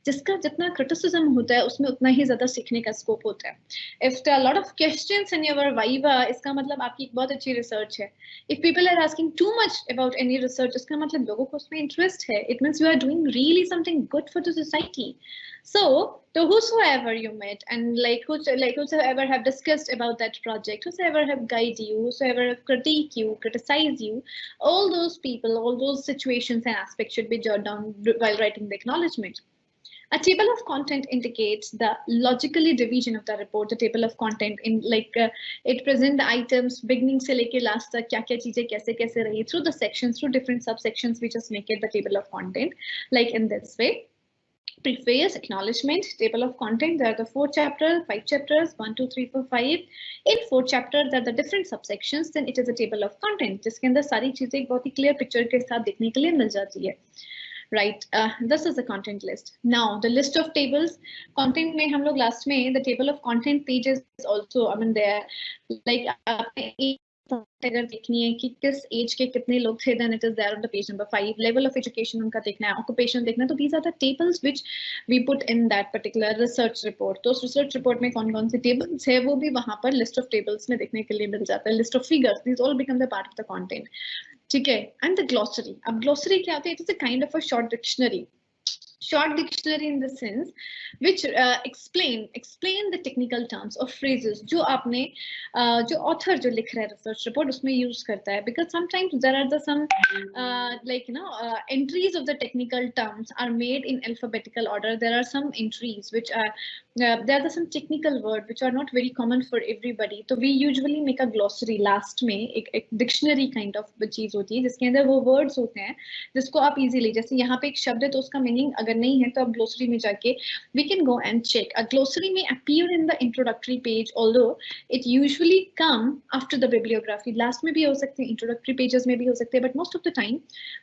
जिसका जितना criticism होता है उसमें उतना ही ज़्यादा सीखने का scope होता है. If there are a lot of questions in your viva, इसका मतलब आपकी एक बहुत अच्छी research है. If people are asking too much about any research, इसका मतलब लोगों को उसमें interest है. It means you are doing really something good for the society. So So whosoever you met and whosoever have discussed about that project, whosoever have guided you, whosoever have critiqued you, criticized you, all those people, all those situations and aspects should be jotted down while writing the acknowledgement. A table of content indicates the logically division of the report. The table of content in it present the items beginning से लेके last तक क्या क्या चीजें कैसे कैसे रही through the sections, through different subsections. We just make it the table of content like in this way. Preface, acknowledgement, table of content. There are the 4 chapters, 5 chapters, 1, 2, 3, 4, 5. In 4 chapters, there are the different subsections. Then it is a table of content. जिसके अंदर सारी चीजें एक बहुत ही clear picture के साथ देखने के लिए मिल जाती है. Right. This is the content list. Now the list of tables. Content में हम लोग last में the table of content pages also. I mean there like आपने अगर देखनी है कि किस एज के कितने लोग थे, then it is there on the page number 5. Level of education उनका देखना है, occupation देखना है. तो these are the tables which we put in that particular research report. तो research report में कौन कौन से tables है वो भी वहाँ पर list of tables में देखने के लिए मिल जाता है. List of figures. These all become the part of the content. ठीक है. And the glossary. अब glossary क्या होता है? It is a kind of a short dictionary. Short dictionary in the sense which explain the technical terms or phrases जो आपने जो author जो लिख रहा है research report उसमें use करता है, because sometimes there are the some entries of the technical terms are made in alphabetical order. There are some entries which are there are some technical word which are not very common for everybody. तो we usually make a glossary last में एक dictionary kind of चीज होती है जिसके अंदर वो words होते हैं जिसको आप easily, जैसे यहाँ पे एक शब्द है तो उसका meaning अगर नहीं है तो आप glossary में जाके we can go and check. A glossary may appear in the introductory page, although it usually come after the bibliography. Last में भी हो सकते हैं, introductory pages में भी हो सकते हैं, but most of the time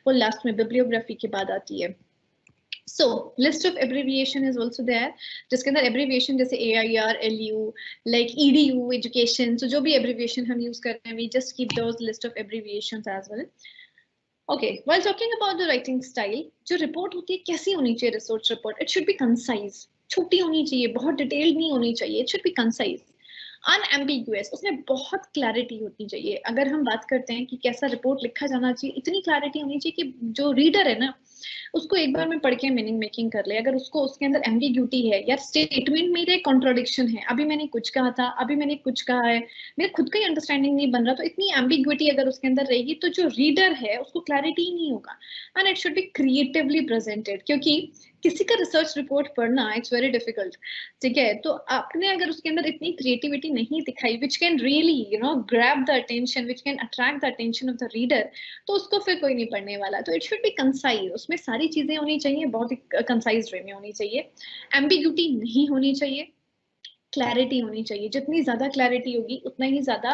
वो last में bibliography के बाद आती है. So list of abbreviation is also there. जिसके अंदर abbreviation जैसे AIR, LU, like EDU, education. So जो भी abbreviation हम use कर रहे हैं, we just keep those list of abbreviations as well. Okay, while talking about the writing style, जो report होती है कैसी होनी चाहिए research report? It should be concise. छोटी होनी चाहिए, बहुत detailed नहीं होनी चाहिए. It should be concise. Unambiguous, उसमें बहुत clarity होनी चाहिए. अगर हम बात करते हैं कि कैसा report लिखा जाना चाहिए, इतनी clarity होनी चाहिए कि जो reader है ना उसको एक बार में पढ़ के मीनिंग मेकिंग कर ले. अगर उसको उसके अंदर एम्बिग्यूटी है या स्टेटमेंट में एक कॉन्ट्राडिक्शन है, अभी मैंने कुछ कहा था, अभी मैंने कुछ कहा है, मेरे खुद का ही अंडरस्टैंडिंग नहीं बन रहा, तो इतनी एम्बिग्यूटी अगर उसके अंदर रहेगी तो जो रीडर है उसको क्लैरिटी नहीं होगा. And it should be creatively presented, क्योंकि किसी का रिसर्च रिपोर्ट पढ़ना इट्स वेरी डिफिकल्ट. ठीक है, तो आपने अगर उसके अंदर इतनी क्रिएटिविटी नहीं दिखाई which can really grab the attention, which can attract the attention of the reader, तो उसको फिर कोई नहीं पढ़ने वाला. तो इट शुड बी कंसाइज, उसमें सारी चीजें होनी चाहिए, बहुत ही कंसाइज वे में होनी चाहिए. एम्बिग्यूटी नहीं होनी चाहिए, क्लैरिटी होनी चाहिए. जितनी ज्यादा क्लैरिटी होगी उतना ही ज्यादा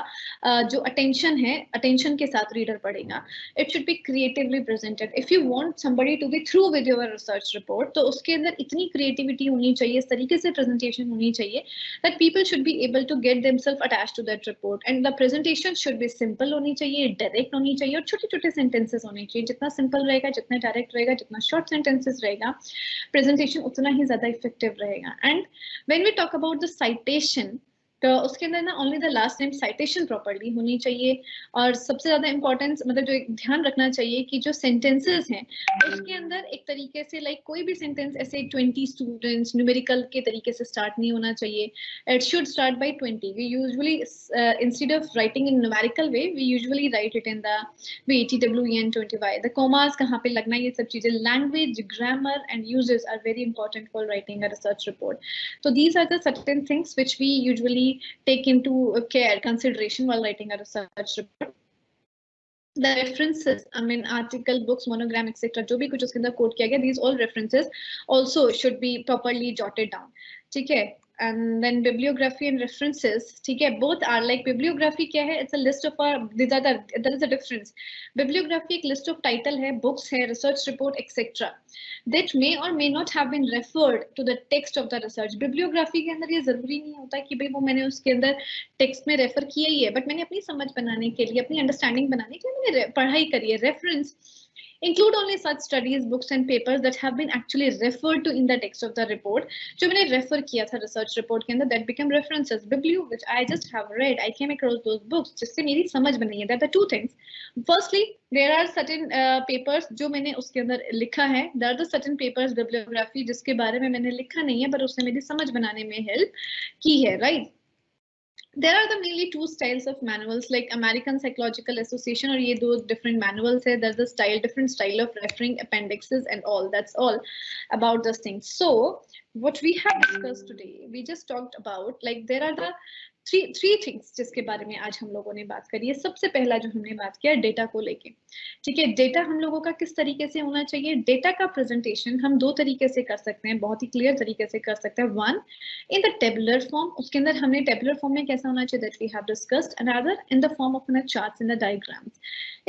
जो अटेंशन है, अटेंशन के साथ रीडर पढ़ेगा. It should be creatively presented. If you want somebody to be through with your research report, तो उसके अंदर इतनी क्रिएटिविटी होनी चाहिए, इस तरीके से प्रेजेंटेशन होनी चाहिए that people should be able to get themself attached to that report. And the presentation should be simple होनी चाहिए, डायरेक्ट होनी चाहिए और छोटे छोटे सेंटेंसेस होने चाहिए. जितना सिंपल रहेगा, जितना डायरेक्ट रहेगा, जितना शॉर्ट सेंटेंसेस रहेगा, प्रेजेंटेशन उतना ही ज्यादा इफेक्टिव रहेगा. And when we talk about the citation, तो उसके अंदर ना only the last name citation properly होनी चाहिए. और सबसे ज्यादा इंपॉर्टेंस मतलब जो ध्यान रखना चाहिए कि जो सेंटेंसेस हैं उसके अंदर एक तरीके से लाइक कोई भी सेंटेंस ऐसे 20 स्टूडेंट्स न्यूमेरिकल के तरीके से स्टार्ट नहीं होना चाहिए. It should start by 20. We usually instead of writing in numerical way, we usually write it in the VATWEN 20Y. The commas कहाँ पे लगना, ये सब चीजें, language, grammar and usages are very important for writing a research report. So these are the certain things which we usually take into consideration while writing a research report. The references, I mean article, books, monogram, etc. जो भी कुछ उसके अंदर coat किया गया, these all references also should be properly jotted down. ठीक है. And then bibliography and references, ठीक है, both are like bibliography क्या है, it's a list of our, there is a difference. Bibliography एक list of title है, books है, research report etc. that may or may not have been referred to the text of the research. bibliography के अंदर ये जरूरी नहीं होता कि भाई वो मैंने उसके अंदर टेक्स्ट में रेफर किया ही है, बट मैंने अपनी समझ बनाने के लिए, अपनी अंडरस्टैंडिंग बनाने के लिए मैंने पढ़ाई करी है. Reference Include only such studies, books and papers that have been actually referred to in the text of the report. जो मैंने refer किया था research report के अंदर, that become references. Bibliography which I just have read, I came across those books जिससे मेरी समझ बनी है. That are two things. Firstly, there are certain papers जो मैंने उसके अंदर लिखा है. There are the certain papers bibliography जिसके बारे में मैंने लिखा नहीं है, पर उसने मेरी समझ बनाने में help की है, right? There are the mainly two styles of manuals, like American Psychological Association, और ये दो different manuals है. There's a style, different style of referring appendixes and all. That's all about this thing. So what we have discussed today, we just talked about, like there are the three things जिसके बारे में आज हम लोगों ने बात करी है. सबसे पहला जो हमने बात किया डेटा को लेके, ठीक है. डेटा हम लोगों का किस तरीके से होना चाहिए. डेटा का प्रेजेंटेशन हम दो तरीके से कर सकते हैं, बहुत ही क्लियर तरीके से कर सकते हैं. One in the tabular form, उसके अंदर हमने टेबुलर फॉर्म में कैसा होना चाहिए, that we have discussed. Another in the form of charts in the diagrams.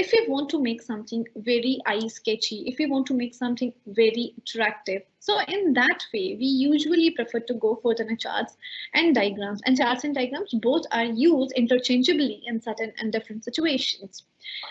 If you want to make something very eye sketchy, if you want to make something very attractive, so in that way we usually prefer to go for the charts and diagrams. And charts and diagrams both are used interchangeably in certain and different situations.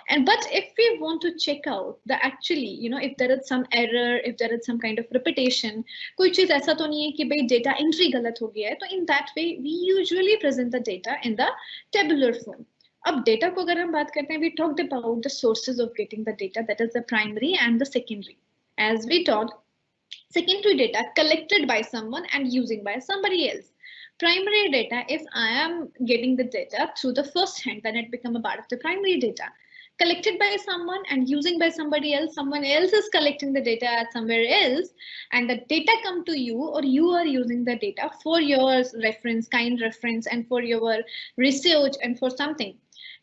And but if we want to check out the actually, you know, if there is some error, if there is some kind of repetition, कोई चीज ऐसा तो नहीं है कि भाई data entry गलत हो गया है, तो in that way we usually present the data in the tabular form. अब डेटा को अगर हम बात करते हैं, we talked about the sources of getting the data, that is the primary and the secondary. As we talked, secondary data collected by someone and using by somebody else. Primary data, if I am getting the data through the first hand, then it become a part of the primary data. Collected by someone and using by somebody else, someone else is collecting the data at somewhere else, and the data come to you, or you are using the data for your reference, kind reference, and for your research and for something.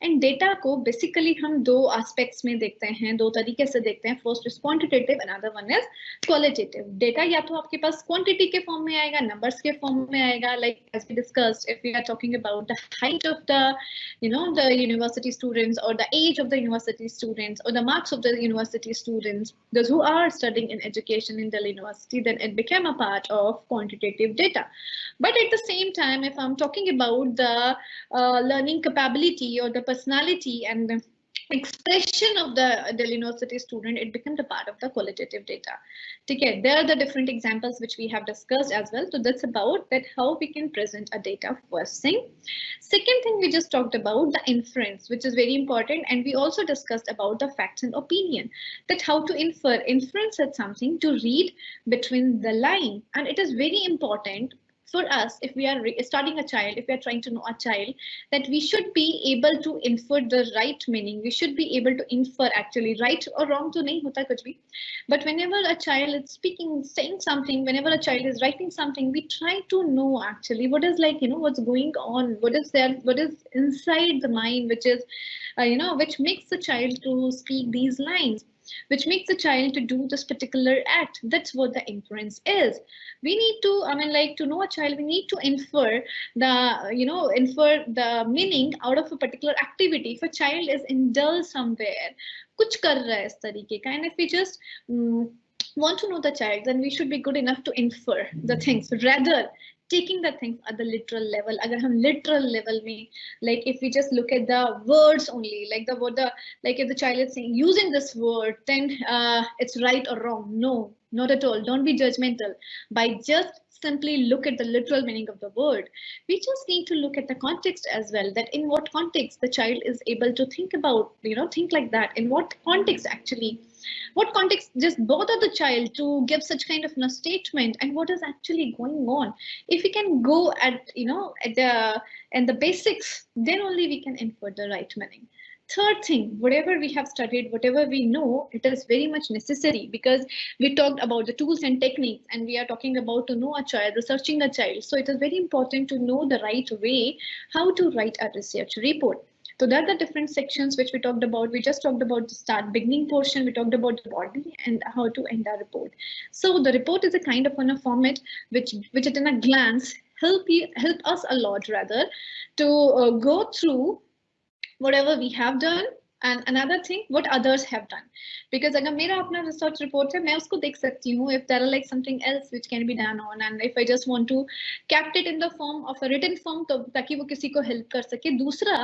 And data को basically हम दो aspects में देखते हैं, दो तरीके से देखते हैं. First is quantitative, another one is qualitative. Data या तो आपके पास क्वांटिटी के फॉर्म में आएगा, नंबर्स के फॉर्म में आएगा, like as we discussed, if we are talking about the height of the, you know, the university students, or the age of the university students, or the marks of the university students, those who are studying in education in the university, then it became a part of quantitative data. But at the same time, if I'm talking about the learning capability or the personality and the expression of the university student, it becomes a part of the qualitative data. Okay, there are the different examples which we have discussed as well. So that's about that, how we can present a data, first thing. Second thing, we just talked about the inference, which is very important, and we also discussed about the facts and opinion, that how to infer. Inference is something to read between the line, and it is very important for us, if we are studying a child, if we are trying to know a child, that we should be able to infer the right meaning. We should be able to infer, actually, right or wrong to nahi hota kuch bhi. But whenever a child is speaking, saying something, whenever a child is writing something, we try to know actually what is, like, you know, what's going on, what is there, what is inside the mind, which is, you know, which makes the child to speak these lines, which makes the child to do this particular act. That's what the inference is. We need to, I mean, like, to know a child, we need to infer the, you know, infer the meaning out of a particular activity. If a child is indulged somewhere, kuch kar raha hai is tarike ka, and if we just want to know the child, then we should be good enough to infer the things, rather taking the things at the literal level. Agar hum literal level mein, like if we just look at the words only, like the word, like if the child is saying using this word, then it's right or wrong. No, not at all. Don't be judgmental by just simply look at the literal meaning of the word. We just need to look at the context as well, that in what context the child is able to think about, you know, think like that. In what context actually, what context just bother the child to give such kind of a statement, and what is actually going on. If we can go at, you know, at the basics, then only we can infer the right meaning. Third thing, whatever we have studied, whatever we know, it is very much necessary, because we talked about the tools and techniques, and we are talking about to know a child, researching a child. So it is very important to know the right way how to write a research report. So there are the different sections which we talked about. We just talked about the start, beginning portion. We talked about the body and how to end our report. So the report is a kind of a format which at in a glance help us a lot, rather, to go through whatever we have done and another thing what others have done, because agar mera apna research report hai main usko dekh sakti hu if there are like something else which can be done on, and if I just want to kept it in the form of a written form to taki wo kisi ko help kar sake, dusra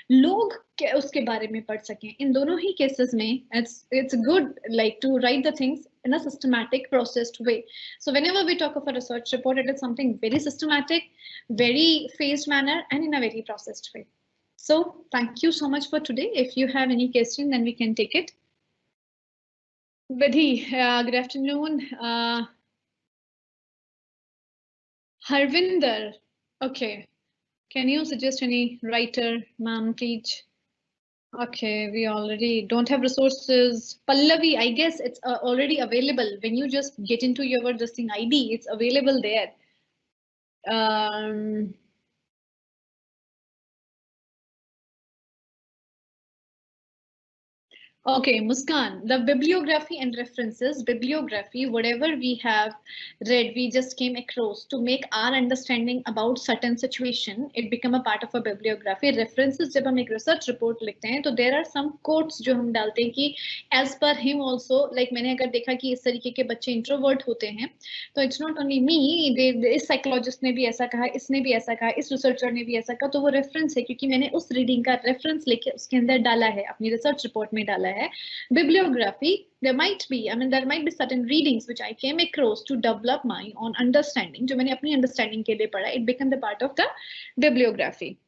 log uske bare mein pad sake. In dono hi cases mein it's good like to write the things in a systematic processed way. So whenever we talk of a research report, it is something very systematic, very phased manner, and in a very processed way. So thank you so much for today. If you have any question, then we can take it. Vidhi, good afternoon. Harvinder, okay. Can you suggest any writer, ma'am, please? Okay, we already don't have resources. Pallavi, I guess it's already available. When you just get into your this thing ID, it's available there. Okay, Muskan, the bibliography and references, bibliography, whatever we have read, we just came across to make our understanding about certain situation, it become a part of a bibliography. References, जब हम एक research report लिखते हैं, तो there are some quotes जो हम डालते हैं कि as per him also, like मैंने अगर देखा कि इस तरीके के बच्चे introvert होते हैं, तो it's not only me, इस psychologist ने भी ऐसा कहा, इसने भी ऐसा कहा, इस researcher ने भी ऐसा कहा, तो वो reference है क्योंकि मैंने उस reading का reference लेके उसके अंदर डाला है, अपनी research report में डाला है. Bibliography, there might be certain readings which I came across to develop my own understanding. जो मैंने अपनी understanding के लिए पढ़ा, it became the part of the bibliography.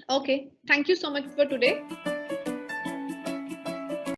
Okay, thank you so much for today.